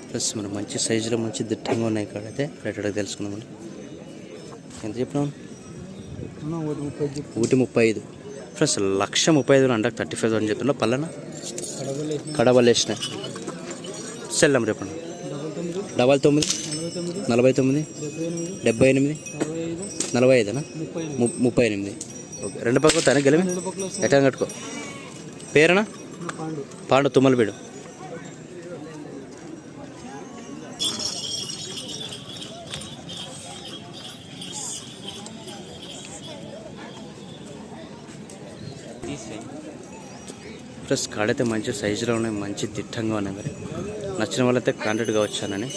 Plus మనం మంచి సైజులో మంచి దిట్టంగా ఉన్నాయి ఇక్కడ అయితే రేట్ అడిగి తెలుసుకుందాం. మనం ఎంత చెప్పినాం? 135 ఫ్రెండ్స్. 1,35,000 అండర్ 35,000 చెప్తున్నా. పల్లెన కడవలు వేసినాయి. సెల్ నెంబర్ చెప్పండి. 99 49 78 45 38. ఓకే. రెండు పక్కన వస్తాను గెలిమి ఎట్లా కట్టుకో. పేరేనా? పాండు తుమ్మలబీడు. ప్లస్ కాడైతే మంచి సైజులో ఉన్నాయి, మంచి దిట్టంగా ఉన్నాయి. మరి నచ్చిన వాళ్ళైతే కాంటాక్ట్ కావచ్చానని.